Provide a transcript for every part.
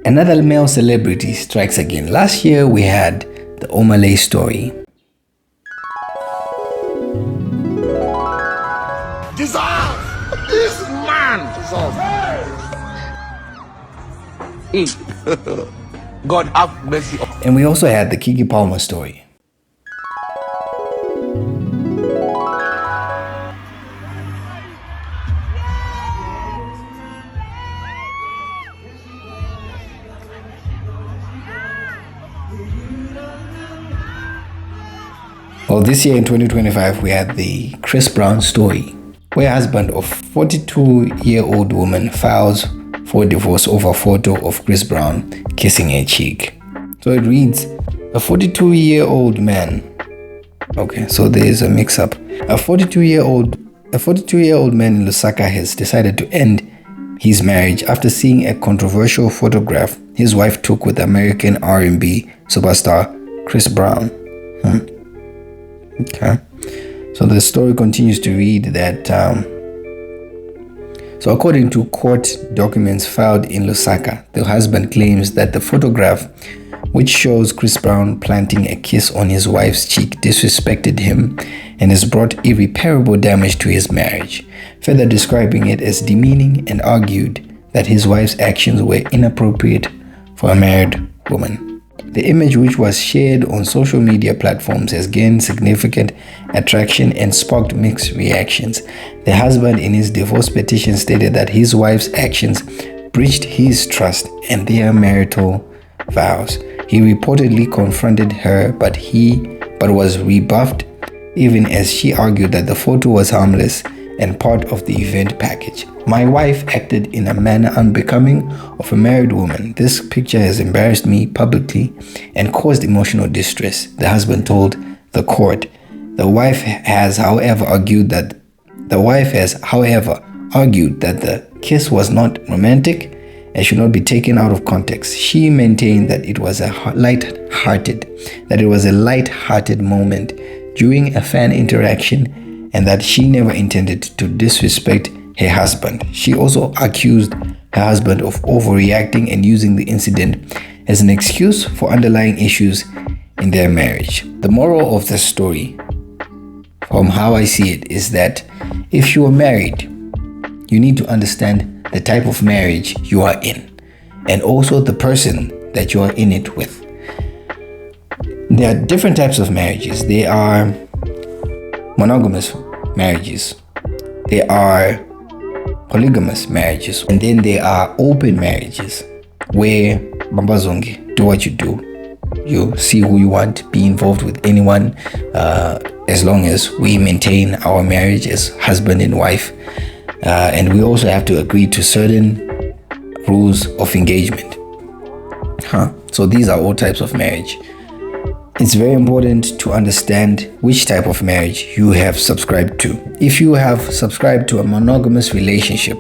Another male celebrity strikes again. Last year we had the Omah Lay story. This man God have mercy. And we also had the Keke Palmer story. Well, this year in 2025, we had the Chris Brown story, where husband of 42-year-old woman files for divorce over a photo of Chris Brown kissing her cheek. So it reads, a 42-year-old man. Okay, so there is a mix-up. A 42-year-old man in Lusaka has decided to end his marriage after seeing a controversial photograph his wife took with American R&B superstar Chris Brown. Okay, so the story continues to read that so according to court documents filed in Lusaka, the husband claims that the photograph, which shows Chris Brown planting a kiss on his wife's cheek, disrespected him and has brought irreparable damage to his marriage, further describing it as demeaning, and argued that his wife's actions were inappropriate for a married woman. The image, which was shared on social media platforms, has gained significant attraction and sparked mixed reactions. The husband in his divorce petition stated that his wife's actions breached his trust and their marital vows. He reportedly confronted her, but was rebuffed, even as she argued that the photo was harmless and part of the event package. My wife acted in a manner unbecoming of a married woman. This picture has embarrassed me publicly and caused emotional distress, the husband told the court. The wife has, however, argued that the kiss was not romantic and should not be taken out of context. She maintained that it was a light-hearted moment during a fan interaction, and that she never intended to disrespect her husband. She also accused her husband of overreacting and using the incident as an excuse for underlying issues in their marriage. The moral of the story, from how I see it, is that if you are married, you need to understand the type of marriage you are in, and also the person that you are in it with. There are different types of marriages. There are monogamous marriages, there are polygamous marriages, and then there are open marriages where Bambazongi, do what you do, you see who you want, be involved with anyone, as long as we maintain our marriage as husband and wife, and we also have to agree to certain rules of engagement. So these are all types of marriage. It's very important to understand which type of marriage you have subscribed to. If you have subscribed to a monogamous relationship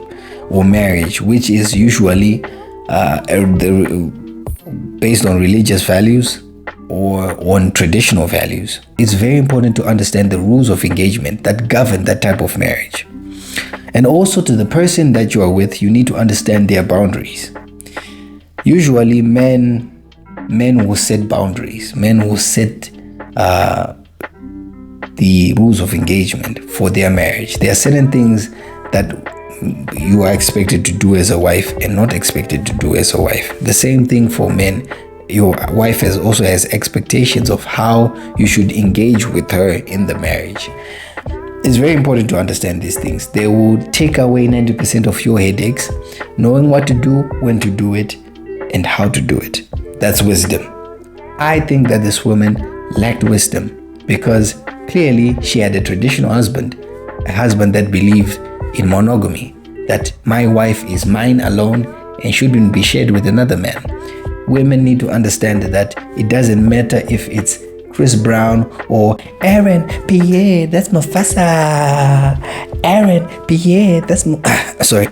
or marriage, which is usually based on religious values or on traditional values, it's very important to understand the rules of engagement that govern that type of marriage. And also, to the person that you are with, you need to understand their boundaries. Usually men will set boundaries. Men will set the rules of engagement for their marriage. There are certain things that you are expected to do as a wife and not expected to do as a wife. The same thing for men. Your wife also has expectations of how you should engage with her in the marriage. It's very important to understand these things. They will take away 90% of your headaches, knowing what to do, when to do it, and how to do it. That's wisdom. I think that this woman lacked wisdom because clearly she had a traditional husband, a husband that believed in monogamy, that my wife is mine alone and shouldn't be shared with another man. Women need to understand that it doesn't matter if it's Chris Brown or Aaron Pierre, that's Mufasa. Aaron Pierre, that's sorry,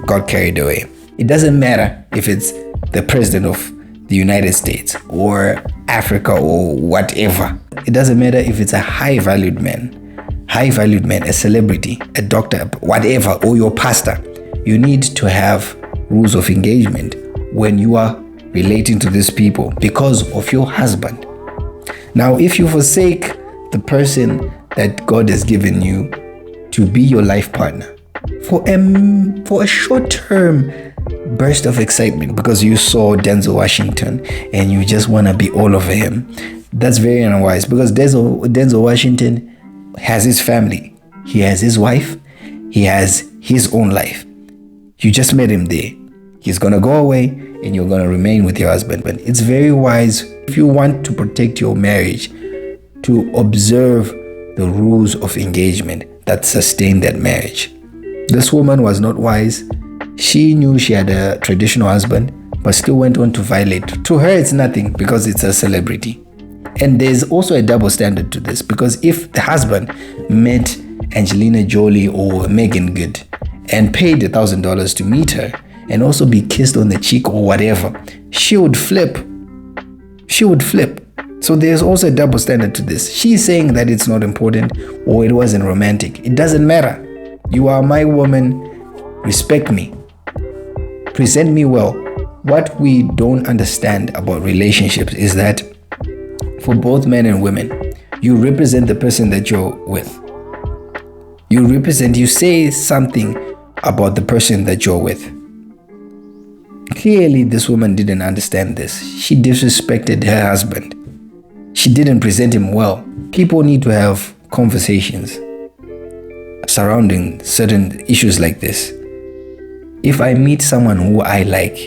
got carried away. It doesn't matter if it's the president of the United States or Africa or whatever. It doesn't matter if it's a high valued man, a celebrity, a doctor, whatever, or your pastor. You need to have rules of engagement when you are relating to these people because of your husband. Now, if you forsake the person that God has given you to be your life partner for a short-term burst of excitement because you saw Denzel Washington and you just want to be all over him, that's very unwise, because Denzel Washington has his family. He has his wife. He has his own life. You just met him there. He's going to go away and you're going to remain with your husband. But it's very wise, if you want to protect your marriage, to observe the rules of engagement that sustain that marriage. This woman was not wise. She knew she had a traditional husband, but still went on to violate. To her, it's nothing because it's a celebrity. And there's also a double standard to this, because if the husband met Angelina Jolie or Megan Good and paid $1,000 to meet her and also be kissed on the cheek or whatever, she would flip. So there's also a double standard to this. She's saying that it's not important or it wasn't romantic. It doesn't matter. You are my woman. Respect me. Present me well. What we don't understand about relationships is that for both men and women, you represent the person that you're with. You say something about the person that you're with. Clearly, this woman didn't understand this. She disrespected her husband. She didn't present him well. People need to have conversations surrounding certain issues like this. If I meet someone who I like,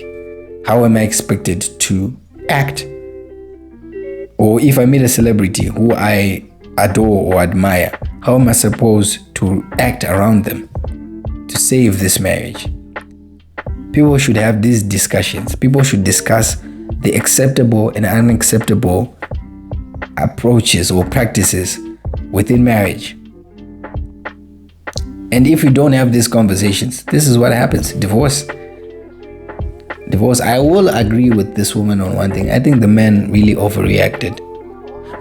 how am I expected to act? Or if I meet a celebrity who I adore or admire, how am I supposed to act around them to save this marriage? People should have these discussions. People should discuss the acceptable and unacceptable approaches or practices within marriage. And if you don't have these conversations, this is what happens. Divorce. I will agree with this woman on one thing. I think the man really overreacted.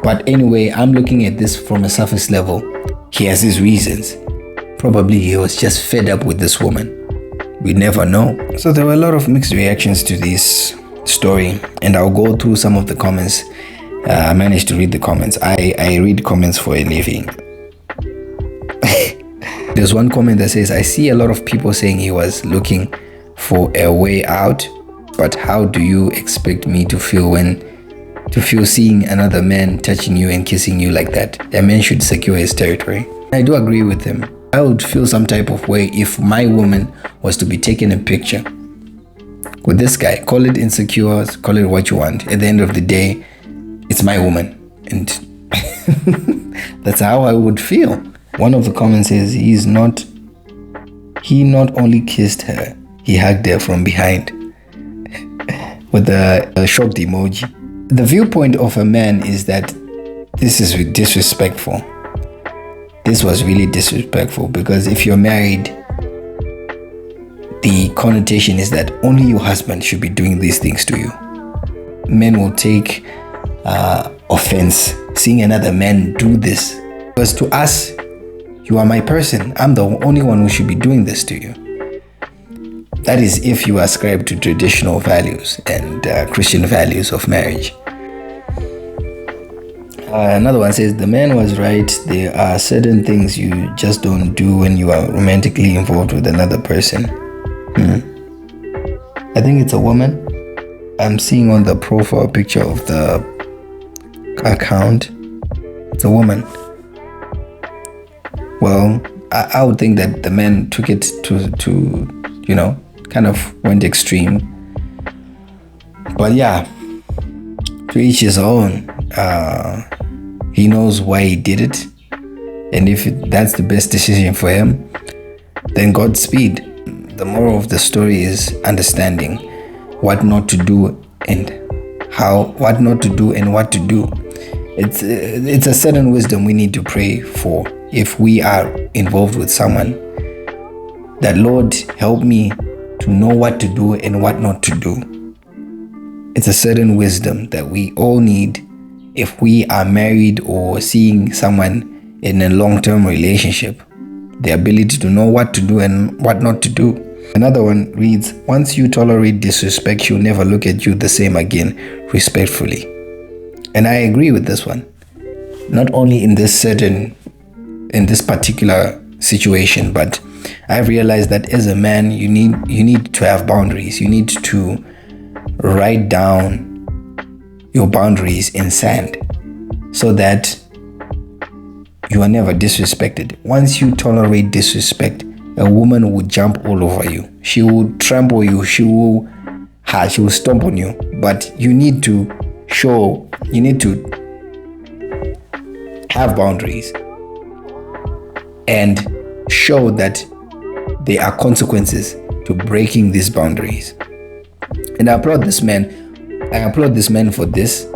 But anyway, I'm looking at this from a surface level. He has his reasons. Probably he was just fed up with this woman. We never know. So there were a lot of mixed reactions to this story, and I'll go through some of the comments. I managed to read the comments. I read comments for a living. There's one comment that says, I see a lot of people saying he was looking for a way out, but how do you expect me to feel seeing another man touching you and kissing you like that? A man should secure his territory. I do agree with him. I would feel some type of way if my woman was to be taking a picture with this guy. Call it insecure, call it what you want. At the end of the day, it's my woman. And that's how I would feel. One of the comments says he not only kissed her, he hugged her from behind with a shocked emoji. The viewpoint of a man is that this is disrespectful. This was really disrespectful, because if you're married, the connotation is that only your husband should be doing these things to you. Men will take offense seeing another man do this, because to us, you are my person. I'm the only one who should be doing this to you. That is if you ascribe to traditional values and Christian values of marriage. Another one says, the man was right. There are certain things you just don't do when you are romantically involved with another person. I think it's a woman. I'm seeing on the profile picture of the account, it's a woman. Well, I would think that the man took it to kind of went extreme. But yeah, to each his own. He knows why he did it. And if that's the best decision for him, then Godspeed. The moral of the story is understanding what not to do and what not to do and what to do. It's a certain wisdom we need to pray for if we are involved with someone. That Lord, help me to know what to do and what not to do. It's a certain wisdom that we all need if we are married or seeing someone in a long-term relationship. The ability to know what to do and what not to do. Another one reads, once you tolerate disrespect, she'll never look at you the same again, respectfully. And I agree with this one. Not only in this particular situation, but I've realized that as a man, you need to have boundaries. You need to write down your boundaries in sand so that you are never disrespected. Once you tolerate disrespect, a woman will jump all over you. She will trample you. She will stomp on you. But you need to have boundaries and show that there are consequences to breaking these boundaries. And I applaud this man for this.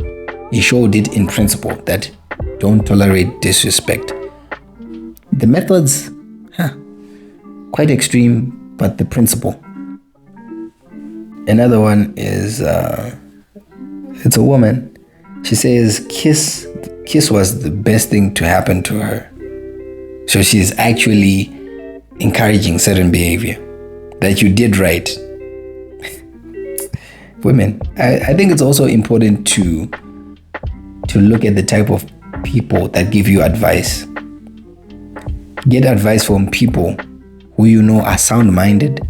He showed it in principle that don't tolerate disrespect. The methods, quite extreme, but the principle. Another one is, it's a woman. She says kiss was the best thing to happen to her. So she's actually encouraging certain behavior that you did right. Women, I think it's also important to look at the type of people that give you advice. Get advice from people who you know are sound-minded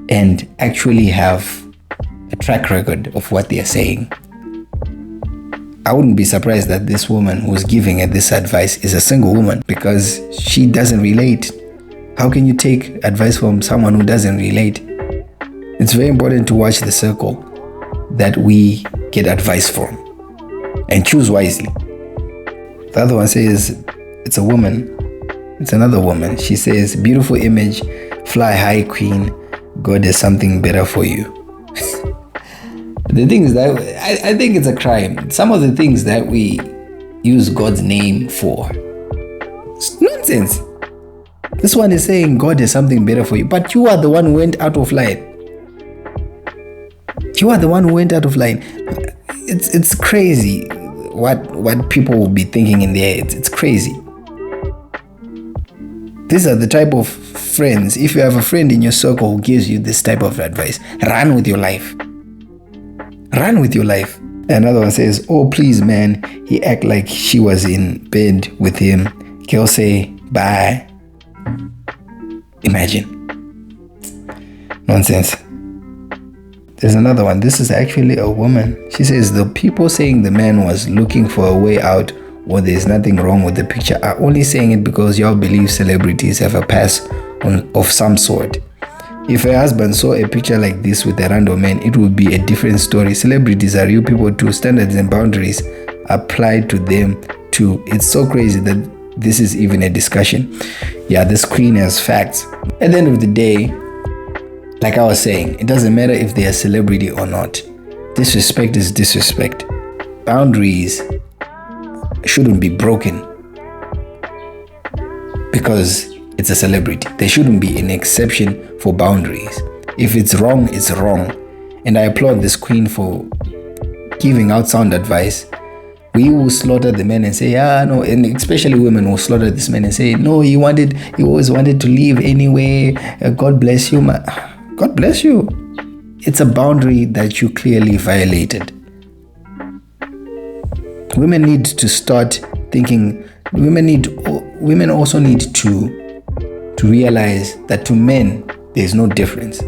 and actually have a track record of what they are saying. I wouldn't be surprised that this woman who's giving her this advice is a single woman because she doesn't relate. How can you take advice from someone who doesn't relate? It's very important to watch the circle that we get advice from and choose wisely. The other one says, it's a woman. It's another woman. She says, beautiful image, fly high queen, God has something better for you. The thing is that I think it's a crime. Some of the things that we use God's name for, it's nonsense. This one is saying God has something better for you, but you are the one who went out of line. You are the one who went out of line. It's crazy what people will be thinking in their heads. It's crazy. These are the type of friends. If you have a friend in your circle who gives you this type of advice, run with your life. Run with your life. Another one says, oh, please, man. He act like she was in bed with him. Girl say, bye. Imagine. Nonsense. There's another one. This is actually a woman. She says, the people saying the man was looking for a way out or there's nothing wrong with the picture are only saying it because y'all believe celebrities have a pass of some sort. If a husband saw a picture like this with a random man, it would be a different story. Celebrities are real people too. Standards and boundaries apply to them too. It's so crazy that this is even a discussion. Yeah, this queen has facts. At the end of the day, like I was saying, it doesn't matter if they're a celebrity or not. Disrespect is disrespect. Boundaries shouldn't be broken because it's a celebrity. There shouldn't be an exception for boundaries. If it's wrong, it's wrong. And I applaud this queen for giving out sound advice. We will slaughter the men and say, no, and especially women will slaughter this man and say, no, he always wanted to leave anyway. God bless you, man. God bless you. It's a boundary that you clearly violated. Women need to start thinking. Women also need to realize that to men there's no difference.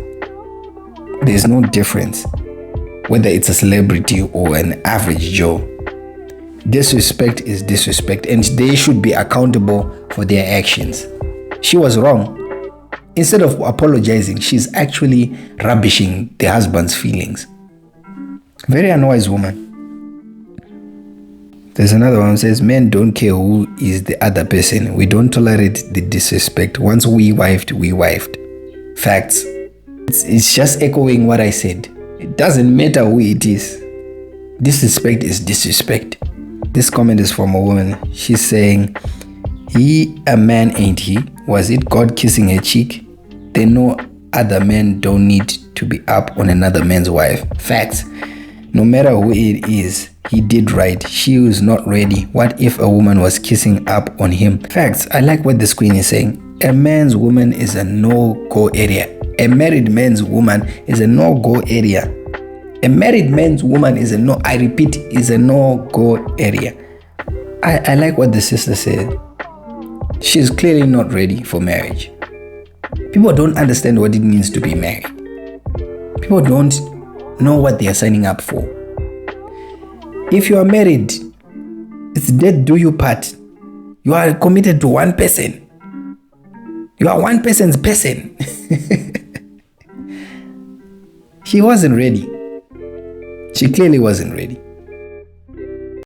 There's no difference whether it's a celebrity or an average Joe. Disrespect is disrespect, and they should be accountable for their actions. She was wrong. Instead of apologizing, she's actually rubbishing the husband's feelings. Very unwise woman. There's another one who says, men don't care who is the other person. We don't tolerate the disrespect. Once we wifed, we wifed. Facts. It's just echoing what I said. It doesn't matter who it is. Disrespect is disrespect. This comment is from a woman. She's saying, he a man, ain't he? Was it God kissing her cheek? Then no other men don't need to be up on another man's wife. Facts. No matter who it is, he did right. She was not ready. What if a woman was kissing up on him? Facts. I like what this queen is saying. A man's woman is a no-go area. A married man's woman is a no-go area. A married man's woman is a no, I repeat, is a no-go area. I like what the sister said. She's clearly not ready for marriage. People don't understand what it means to be married. People don't know what they are signing up for. If you are married, it's death do you part. You are committed to one person. You are one person's person. She wasn't ready. She clearly wasn't ready.